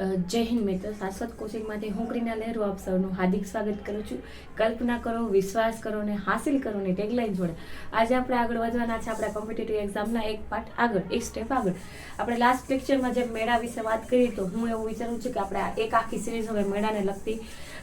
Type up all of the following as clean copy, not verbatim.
જય હિન્દ મિત્રો, શાશ્વત કોચિંગમાંથી હું ક્રિના લહેરુ આપ સૌનું હાર્દિક સ્વાગત કરું છું. કલ્પના કરો, વિશ્વાસ કરો ને હાસિલ કરો ની ટેગલાઈન જોડે આજે આપણે આગળ વધવાના છે આપણા કોમ્પિટિટિવ એક્ઝામના એક પાર્ટ આગળ, એક સ્ટેપ આગળ. આપણે લાસ્ટ લેક્ચરમાં જે મેળા વિશે વાત કરી તો હું એવું વિચારું છું કે આપણે એક આખી સિરીઝ હવે મેળાને લગતી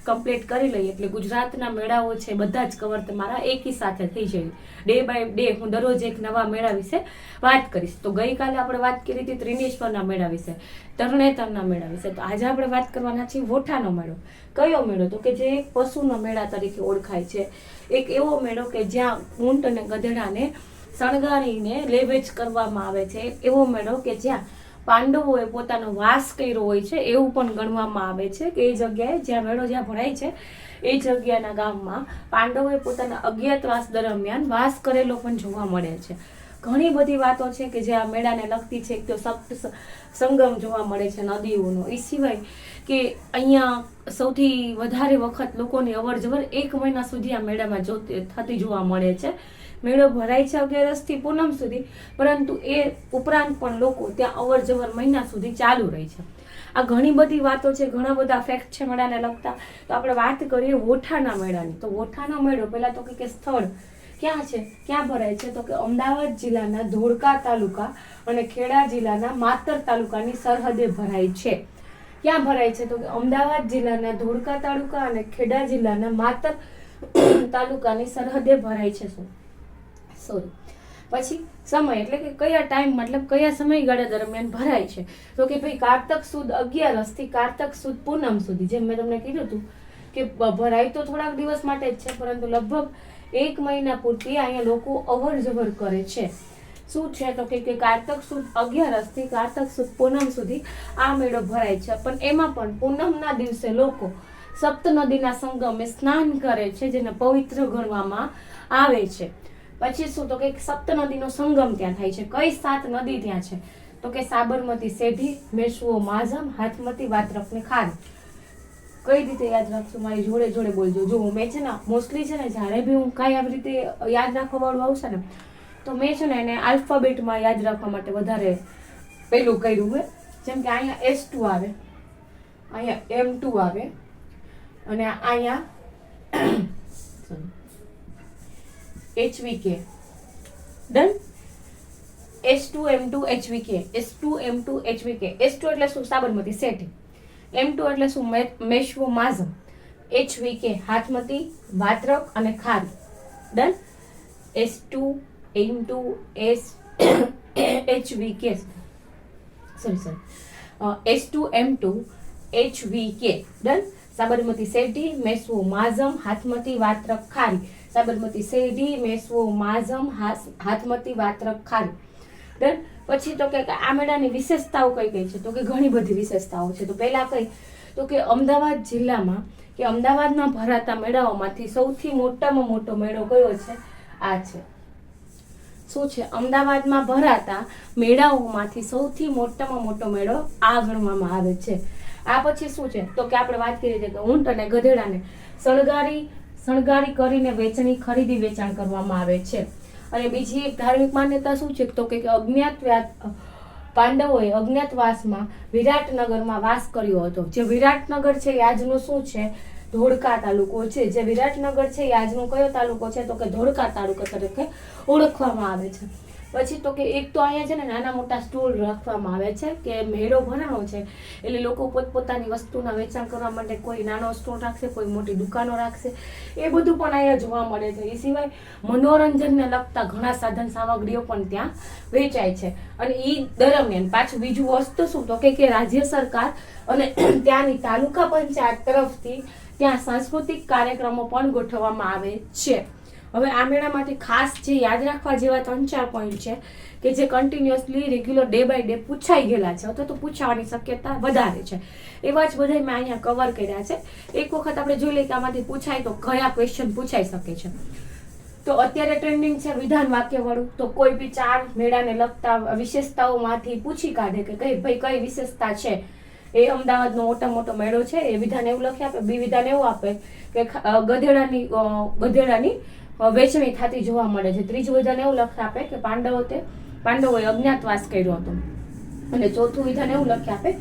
કમ્પ્લીટ કરી લઈએ, એટલે ગુજરાતના મેળાઓ છે બધા જ કવર તમારા એકી સાથે થઈ જાય. ડે બાય ડે હું દરરોજ એક નવા મેળા વિશે વાત કરીશ. તો ગઈકાલે આપણે વાત કરી હતી ત્રિનેશ્વરના મેળા વિશે, તરણેતરના મેળા વિશે. તો આજે આપણે વાત કરવાના છીએ વોઠાનો મેળો. કયો મેળો? તો કે જે પશુનો મેળા તરીકે ઓળખાય છે. એક એવો મેળો કે જ્યાં ઊંટ અને ગધેડાને શણગારીને લેવેચ કરવામાં આવે છે. એવો મેળો કે જ્યાં પાંડવોએ પોતાનો વાસ કર્યો હોય છે એવું પણ ગણવામાં આવે છે કે એ જગ્યાએ જ્યાં મેળો જ્યાં ભરાય છે એ જગ્યાના ગામમાં પાંડવોએ પોતાના અજ્ઞાતવાસ દરમિયાન વાસ કરેલો પણ જોવા મળે છે. ઘણી બધી વાતો છે કે જે આ મેળાને લગતી છે. તો સપ્ત સંગમ જોવા મળે છે નદીઓનો. એ સિવાય કે અહીંયા સૌથી વધારે વખત લોકોની અવર જવર 1 મહિના સુધી આ મેળામાં થતી જોવા મળે છે. મેળો ભરાય છે અગિયારસથી પૂનમ સુધી, પરંતુ એ ઉપરાંત પણ લોકો ત્યાં અવર જવર મહિના સુધી ચાલુ રહી છે. આ ઘણી બધી વાતો છે, ઘણા બધા ફેક્ટ છે મેળાને લગતા. તો આપણે વાત કરીએ વોઠાના મેળાની. તો વોઠાનો મેળો પહેલા તો કે સ્થળ ક્યાં છે, ક્યાં ભરાય છે? તો કે અમદાવાદ જિલ્લાના ધોળકા તાલુકા અને ખેડા જિલ્લાના માતર તાલુકાની સરહદે ભરાય છે. ક્યાં ભરાય છે? તો કે અમદાવાદ જિલ્લાના ધોળકા તાલુકા અને ખેડા જિલ્લાના માતર તાલુકાની સરહદે ભરાય છે. પછી સમય એટલે કે કયા ટાઈમ, મતલબ કયા સમયગાળા દરમિયાન ભરાય છે? તો કે ભાઈ કારતક સુદ 11 થી કારતક સુદ પૂનમ સુધી. જેમ મેં તમને કીધું હતું કે ભરાય તો થોડાક દિવસ માટે જ છે, પરંતુ લગભગ 1 મહિના પૂરતી અહીંયા લોકો અવર જવર કરે છે. શું છે? તો કે કારતક સુદ 11 થી કારતક સુદ પૂનમ સુધી આ મેળો ભરાય છે. પણ એમાં પણ પૂનમના દિવસે લોકો સપ્ત નદીના સંગમે સ્નાન કરે છે, જેને પવિત્ર ગણવામાં આવે છે. પછી શું? તો કે સપ્ત નદીનો સંગમ ત્યાં થાય છે. કઈ 7 નદી ત્યાં છે? તો કે સાબરમતી, સેઢી, મેશ્વો, માઝમ, હાથમતી, વાત્રક ને ખારી. કઈ રીતે યાદ રાખશું? મારી જોડે જોડે બોલજો. જો મેં છે ને મોસ્ટલી છે ને જ્યારે બી હું કાંઈ આવી રીતે યાદ રાખવા વાળું આવશે ને તો મેં છે ને એને આલ્ફાબેટમાં યાદ રાખવા માટે વધારે પેલું કર્યું હોય. જેમ કે અહીંયા S2 આવે, અહીંયા M2 આવે અને અહીંયા HVK. Done? S2 M2 HVK, S2 M2 HVK. S2 એટલે શું? સાબરમતી, સેઠી. M2 એટલે શું? મેશ્વો, માઝમ. HVK હાથમતી, વાત્રક અને Khari. Done? S2 M2 HVK. Sorry S2 M2 HVK. Done? Sabarmati, Sedhi, Meshvo, Mazam, Hathmati, Vatrak, Khari. Sabarmati, Sedhi, Meshwo, Mazam, Hathmati, Vatrak, ખારી. ડન? પછી તો કે આ મેળાની વિશેષતાઓ કઈ કઈ છે? તો કે ઘણી બધી વિશેષતાઓ છે. તો પહેલા કઈ? તો કે અમદાવાદ જિલ્લામાં કે અમદાવાદમાં ભરાતા મેળાઓમાંથી સૌથી મોટામાં મોટો મેળો કયો છે? આ છે. શું છે? અમદાવાદમાં ભરાતા મેળાઓમાંથી સૌથી મોટામાં મોટો મેળો આ ગણવામાં આવે છે. આ પછી શું છે? તો કે આપણે વાત કરી છે કે ઊંટ અને ગધેડાને શણગારી કરીને વેચણી, ખરીદી વેચાણ કરવામાં આવે છે. અને બીજી એક ધાર્મિક માન્યતા શું છે? તો કે પાંડવોએ અજ્ઞાતવાસમાં વિરાટનગરમાં વાસ કર્યો હતો. જે વિરાટનગર છે એ આજનું શું છે? ધોળકા તાલુકો છે. જે વિરાટનગર છે એ આજનો કયો તાલુકો છે? તો કે ધોળકા તાલુકા તરીકે ઓળખવામાં આવે છે. પછી તો કે એક તો અહીંયા છે ને નાના મોટા સ્ટોલ રાખવામાં આવે છે કે મેળો ભરાણો છે એટલે લોકો પોતપોતાની વસ્તુના વેચાણ કરવા માટે કોઈ નાનો સ્ટોલ રાખશે, કોઈ મોટી દુકાનો રાખશે. એ બધું પણ અહીંયા જોવા મળે છે. એ સિવાય મનોરંજનને લગતા ઘણા સાધન સામગ્રીઓ પણ ત્યાં વેચાય છે. અને એ દરમિયાન પાછું બીજું વસ્તુ શું? તો કે રાજ્ય સરકાર અને ત્યાંની તાલુકા પંચાયત તરફથી ત્યાં સાંસ્કૃતિક કાર્યક્રમો પણ ગોઠવવામાં આવે છે. હવે આ મેળામાંથી ખાસ જે યાદ રાખવા જેવા 3-4 પોઈન્ટ છે કે જે continuously regular day by day પૂછાઈ ગયેલા છે અથવા તો પૂછાવાની શક્યતા વધારે છે. એવા જ બધા મેં અહીંયા કવર કર્યા છે. એક વખત આપણે જોઈ લઈએ કે આમાંથી પૂછાય તો કયા ક્વેશ્ચન પૂછાઈ શકે છે. તો અત્યારે ટ્રેન્ડિંગ છે વિધાન વાક્ય વાળું. તો કોઈ બી 4 મેળાને લગતા વિશેષતાઓમાંથી પૂછી કાઢે કે કઈ વિશેષતા છે. એ અમદાવાદનો મોટો મેળો છે, એ વિધાન એવું લખી આપે. બી વિધાન એવું આપે કે ગધેડાની વેચણી થતી જોવા મળે છે. ત્રીજું વિધાન એવું લખી આપે કે પાંડવોએ અજ્ઞાતવાસ કર્યો હતો. અને ચોથું વિધાન એવું લખી આપે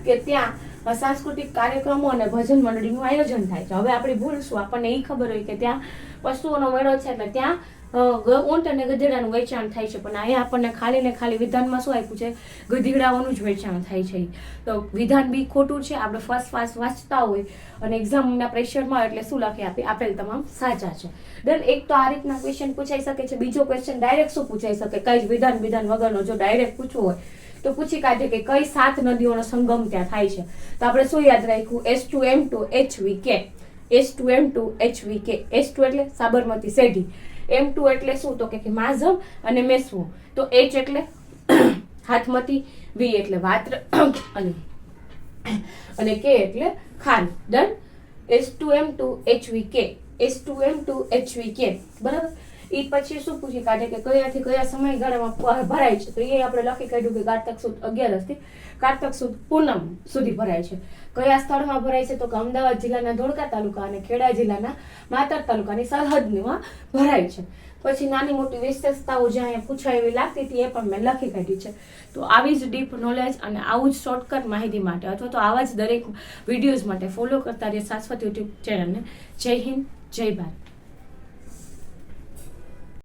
કે ત્યાં સાંસ્કૃતિક કાર્યક્રમો અને ભજન મંડળીનું આયોજન થાય છે. હવે આપણી ભૂલ શું, આપણને એ ખબર હોય કે ત્યાં પશુઓનો મેળો છે એટલે ત્યાં ઊંટ અને ગધેડાનું વેચાણ થાય છે, પણ અહીંયા આપણને ખાલી ને ખાલી વિધાનમાં શું આપ્યું છે, ગધેડાઓનું જ વેચાણ થાય છે. તો વિધાન બી ખોટું છે. આપણે ફર્સ્ટ વાંચતા હોય અને એક્ઝામના પ્રેશરમાં એટલે શું લખી આપેલ તમામ સાચા છે. દેન એક તો આ રીતના ક્વેશ્ચન પૂછાઈ શકે છે. બીજો ક્વેશ્ચન ડાયરેક્ટ શું પૂછાઈ શકે, કઈ વિધાન વગરનો જો ડાયરેક્ટ પૂછવું હોય તો પૂછી કાઢે કે કઈ 7 નદીઓનો સંગમ ત્યાં થાય છે. તો આપણે શું યાદ રાખ્યું, H2M2HVK, H2M2HVK. H2 એટલે સાબરમતી સેઢી, M2 એટલે શું તો કે માઝમ અને મેસવો, તો H એટલે હાથમતી, V એટલે વાત્ર અને K એટલે ખાન. ડન. H2M2HVK, H2M2HVK, બરાબર. એ પછી શું પૂછી કાઢે કે કયાથી કયા સમયગાળામાં ભરાય છે, તો એ આપણે લખી કાઢ્યું કે કારતક સુદ 11 થી કારતક સુદ પૂનમ સુધી ભરાય છે. કયા સ્થળમાં ભરાય છે તો કે અમદાવાદ જિલ્લાના ધોળકા તાલુકા અને ખેડા જિલ્લાના માતર તાલુકાની સરહદમાં ભરાય છે. પછી નાની મોટી વિશેષતાઓ જે અહીંયા પૂછાય એવી લાગતી હતી એ પણ મેં લખી કાઢી છે. તો આવી જ ડીપ નોલેજ અને આવું જ શોર્ટકટ માહિતી માટે અથવા તો આવા જ દરેક વિડીયોઝ માટે ફોલો કરતા રહે શાશ્વત યુટ્યુબ ચેનલને. જય હિન્દ, જય ભારત.